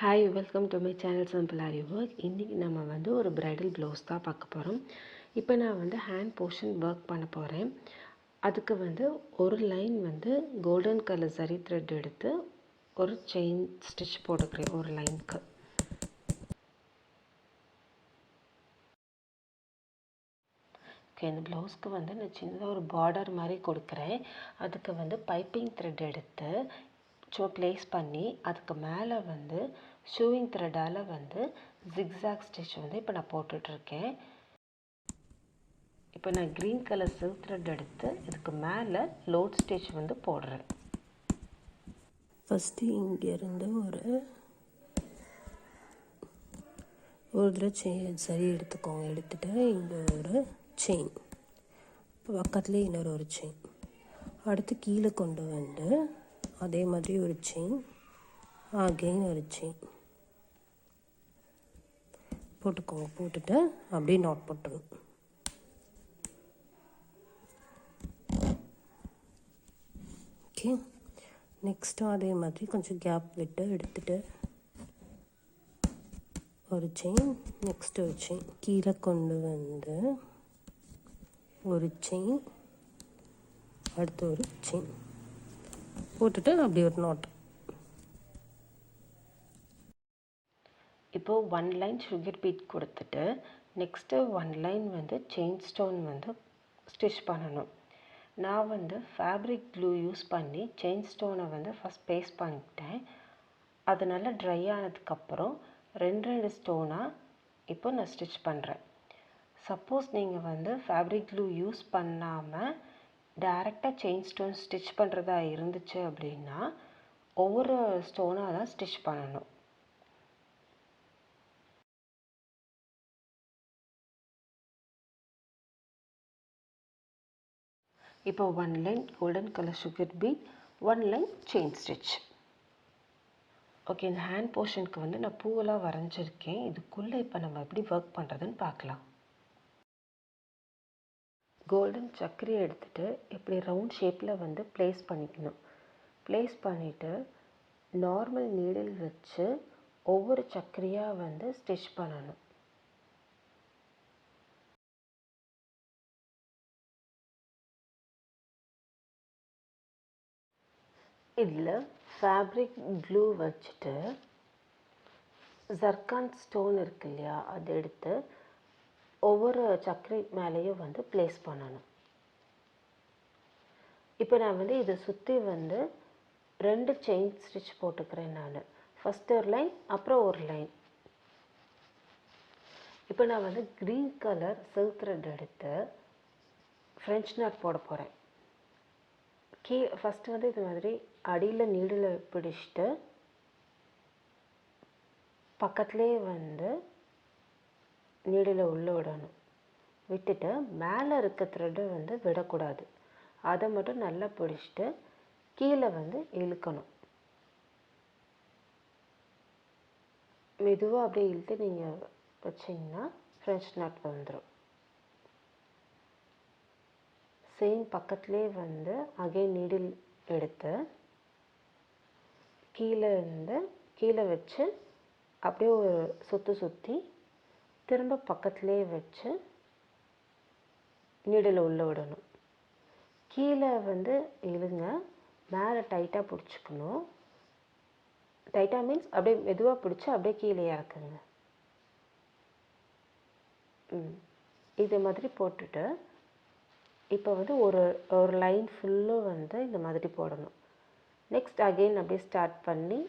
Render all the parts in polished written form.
Hi, welcome to my channel Simple Aari Work. இன்னைக்கு நம்ம வந்து ஒரு bridal blouse தான் பார்க்க போறோம். இப்போ நான் வந்து hand portion work பண்ண போறேன். அதுக்கு வந்து ஒரு லைன் வந்து golden color zari thread எடுத்து ஒரு chain stitch போடுறேன் ஒரு லைனுக்கு. இந்த ப்ளவுஸ்க்கு வந்து நான் சின்னதாக ஒரு பார்டர் மாதிரி கொடுக்குறேன். அதுக்கு வந்து பைப்பிங் த்ரெட் எடுத்து ப்ளேஸ் பண்ணி அதுக்கு மேலே வந்து ஷூவிங் த்ரெட்டால் வந்து ஜிக்ஸாக் ஸ்டிச் வந்து இப்போ நான் போட்டுட்ருக்கேன். இப்போ நான் க்ரீன் கலர் சில்க் த்ரெட் எடுத்து இதுக்கு மேலே லோட் ஸ்டிச் வந்து போடுறேன். ஃபஸ்ட்டு இங்கேருந்து ஒரு தடவை சரி எடுத்துக்கோங்க. எடுத்துகிட்டு இங்கே ஒரு செயின், பக்கத்துலேயே இன்னொரு செயின், அடுத்து கீழே கொண்டு வந்து அதே மாதிரி ஒரு செயின், அகெயின் ஒரு செயின் போட்டுக்கோங்க. போட்டுட்டு அப்படியே நாட் போட்டுருங்க. ஓகே, நெக்ஸ்ட்டு அதே மாதிரி கொஞ்சம் கேப் விட்டு எடுத்துகிட்டு ஒரு செயின், நெக்ஸ்ட்டு ஒரு செயின், கீழே கொண்டு வந்து ஒரு செயின், அடுத்து ஒரு செயின் போட்டுட்டு அப்படி ஒரு நாட். இப்போது ஒன் லைன் சுகர் பீட் கொடுத்துட்டு நெக்ஸ்ட்டு ஒன் லைன் வந்து செயின் ஸ்டோன் வந்து ஸ்டிச் பண்ணணும். நான் வந்து ஃபேப்ரிக் க்ளூ யூஸ் பண்ணி செயின் ஸ்டோனை வந்து ஃபஸ்ட் பேஸ்ட் பண்ணிட்டேன். அது நல்லா ட்ரை ஆனதுக்கப்புறம் ரெண்டு ஸ்டோனாக இப்போ நான் ஸ்டிச் பண்ணுறேன். சப்போஸ் நீங்கள் வந்து ஃபேப்ரிக் க்ளூ யூஸ் பண்ணாமல் டைரெக்டாக செயின் ஸ்டோன் ஸ்டிச் பண்ணுறதா இருந்துச்சு அப்படின்னா ஒவ்வொரு ஸ்டோனாக தான் ஸ்டிச் பண்ணணும். இப்போ one line golden colour sugar beat, one line chain stitch. Okay, இந்த ஹேண்ட் போர்ஷனுக்கு வந்து நான் பூவெல்லாம் வரைஞ்சிருக்கேன். இதுக்குள்ளே இப்போ நம்ம எப்படி ஒர்க் பண்ணுறதுன்னு பார்க்கலாம். கோல்டன் சக்கரையை எடுத்துகிட்டு இப்படி ரவுண்ட் ஷேப்பில் வந்து ப்ளேஸ் பண்ணிக்கணும். ப்ளேஸ் பண்ணிவிட்டு நார்மல் நீடில் வச்சு ஒவ்வொரு சக்கரையாக வந்து ஸ்டிச் பண்ணணும். இதில் ஃபேப்ரிக் க்ளூ வச்சுட்டு ஜர்கான் ஸ்டோன் இருக்கு இல்லையா, அதை எடுத்து ஒவ்வொரு சக்கரை மேலேயும் வந்து ப்ளேஸ் பண்ணணும். இப்போ நான் வந்து இதை சுற்றி வந்து ரெண்டு செயின் ஸ்டிச் போட்டுக்கிறேன். நான் ஃபஸ்ட்டு ஒரு லைன், அப்புறம் ஒரு லைன். இப்போ நான் வந்து க்ரீன் கலர் சில்க் த்ரெட் எடுத்து ஃப்ரெஞ்ச் நாட் போட போகிறேன். ஃபஸ்ட்டு வந்து இது மாதிரி அடியில் நீடில் பிடிச்சிட்டு பக்கத்துலேயே வந்து நீடில் உள்ளே விடணும். விட்டுட்டு மேலே இருக்க த்ரெட்டை வந்து விடக்கூடாது. அதை மட்டும் நல்லா பிடிச்சிட்டு கீழே வந்து இழுக்கணும். மெதுவாக அப்படியே இழுத்து நீங்கள் வச்சிங்கன்னா ஃப்ரெஞ்ச் நாட் வந்துடும். சேம் பக்கத்துலேயே வந்து அகைன் நீடில் எடுத்து கீழே வச்சு அப்படியே ஒரு சுற்றி திரும்ப பக்கத்துலேயே வச்சு நீடில் உள்ளே விடணும். கீழே வந்து இழுங்க, மேலே டைட்டாக பிடிச்சிக்கணும். டைட்டாக மீன்ஸ் அப்படியே மெதுவாக பிடிச்சி அப்படியே கீழே இறக்குங்க. இது மாதிரி போட்டுட்டு இப்போ வந்து ஒரு லைன் ஃபுல்லும் வந்து இந்த மாதிரி போடணும். நெக்ஸ்ட் அகெயின் அப்படியே ஸ்டார்ட் பண்ணி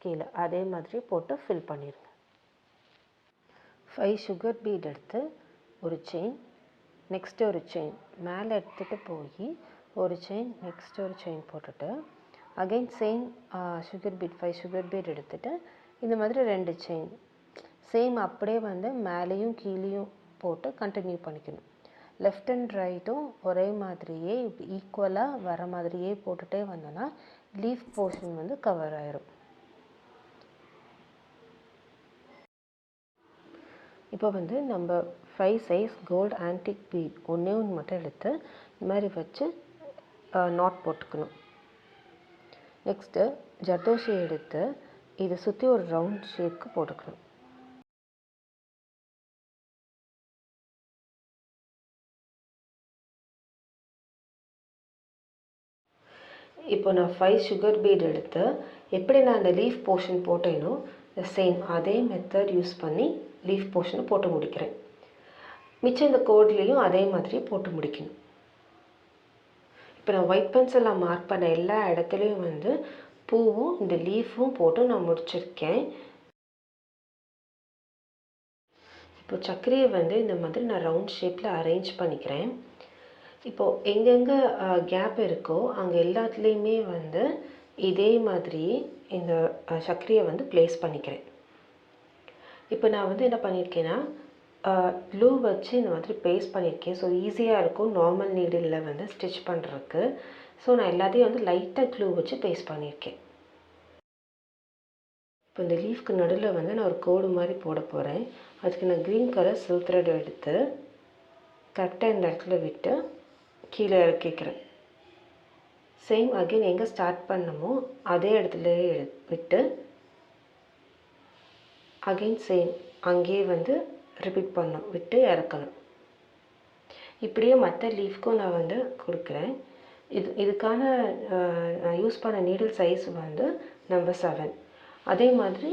கீழே அதே மாதிரி போட்டு ஃபில் பண்ணிடுங்க. 5 சுகர் பீட் எடுத்து ஒரு செயின், நெக்ஸ்ட்டு ஒரு செயின் மேலே எடுத்துகிட்டு போய் ஒரு செயின், நெக்ஸ்ட்டு ஒரு செயின் போட்டுட்டு again same sugar beat 5 sugar beat எடுத்துகிட்டு இந்த மாதிரி ரெண்டு செயின் சேம் அப்படியே வந்து மேலேயும் கீழேயும் போட்டு கண்டினியூ பண்ணிக்கணும். லெஃப்ட் அண்ட் ரைட்டும் ஒரே மாதிரியே ஈக்குவலாக வர மாதிரியே போட்டுகிட்டே வந்தோன்னா லீஃப் போர்ஷன் வந்து கவர் ஆயிரும். இப்போ வந்து நம்ம 5 சைஸ் கோல்டு ஆன்டிக் பீட் ஒன்று மட்டும் எடுத்து இந்த மாதிரி வச்சு நாட் போட்டுக்கணும். நெக்ஸ்ட்டு ஜர்தோஷி எடுத்து இதை சுற்றி ஒரு ரவுண்ட் ஷேப்க்கு போட்டுக்கணும். இப்போ நான் 5 சுகர் பீட் எடுத்து எப்படி நான் அந்த லீஃப் போர்ஷன் போட்டேனோ சேம் அதே மெத்தட் யூஸ் பண்ணி லீஃப் போர்ஷனை போட்டு முடிக்கிறேன். மிச்சம் இந்த கோட்லேயும் அதே மாதிரி போட்டு முடிக்கணும். இப்போ நான் ஒயிட் பென்சிலில் மார்க் பண்ண எல்லா இடத்துலையும் வந்து பூவும் இந்த லீஃபும் போட்டு நான் முடிச்சிருக்கேன். இப்போ சர்க்கரையை வந்து இந்த மாதிரி நான் ரவுண்ட் ஷேப்பில் அரேஞ்ச் பண்ணிக்கிறேன். இப்போது எங்கெங்கே கேப் இருக்கோ அங்கே எல்லாத்துலேயுமே வந்து இதே மாதிரி இந்த சர்க்கரையை வந்து ப்ளேஸ் பண்ணிக்கிறேன். இப்போ நான் வந்து என்ன பண்ணியிருக்கேன்னா க்ளூ வச்சு இந்த மாதிரி பேஸ்ட் பண்ணியிருக்கேன். ஸோ ஈஸியாக இருக்கும் நார்மல் நீடிலில் வந்து ஸ்டிச் பண்ணுறதுக்கு. ஸோ நான் எல்லாத்தையும் வந்து லைட்டாக க்ளூ வச்சு பேஸ்ட் பண்ணியிருக்கேன். இப்போ இந்த லீஃப்க்கு நடுவில் வந்து நான் ஒரு கோடு மாதிரி போட போகிறேன். அதுக்கு நான் க்ரீன் கலர் சில்க் த்ரெட் எடுத்து கரெக்டாக இந்த இடத்துல விட்டு கீழே இறக்கிக்கிறேன். சேம் அகெயின் எங்கே ஸ்டார்ட் பண்ணமோ அதே இடத்துல விட்டு அகெயின் சேம் அங்கேயே வந்து ரிப்பீட் பண்ணணும், விட்டு இறக்கணும். இப்படியே மற்ற லீஃப்க்கும் நான் வந்து கொடுக்குறேன். இதுக்கான நான் யூஸ் பண்ண நீடில் சைஸ் வந்து நம்பர் 7. அதே மாதிரி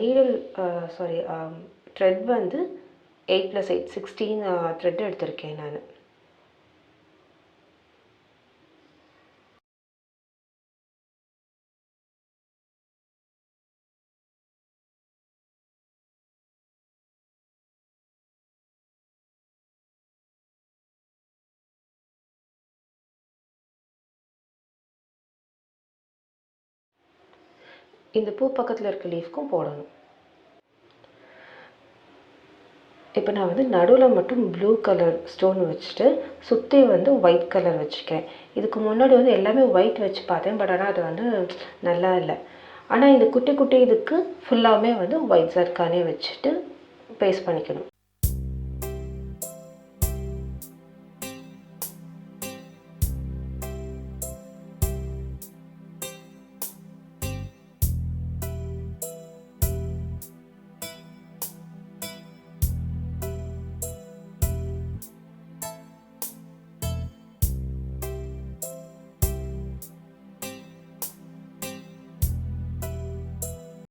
நீடில் த்ரெட் வந்து 8 + 8 16 த்ரெட் எடுத்திருக்கேன் நான். இந்த பூ பக்கத்தில் இருக்க லீஃப்க்கும் போடணும். இப்போ நான் வந்து நடுவில் மட்டும் ப்ளூ கலர் ஸ்டோன் வச்சுட்டு சுற்றி வந்து ஒயிட் கலர் வச்சுக்கிறேன். இதுக்கு முன்னாடி வந்து எல்லாமே ஒயிட் வச்சு பார்த்தேன், பட் ஆனால் அது வந்து நல்லா இல்லை. ஆனால் இந்த குட்டி குட்டி இதுக்கு ஃபுல்லாமே வந்து ஒயிட் சர்க்கானே வச்சுட்டு பேஸ்ட் பண்ணிக்கணும்.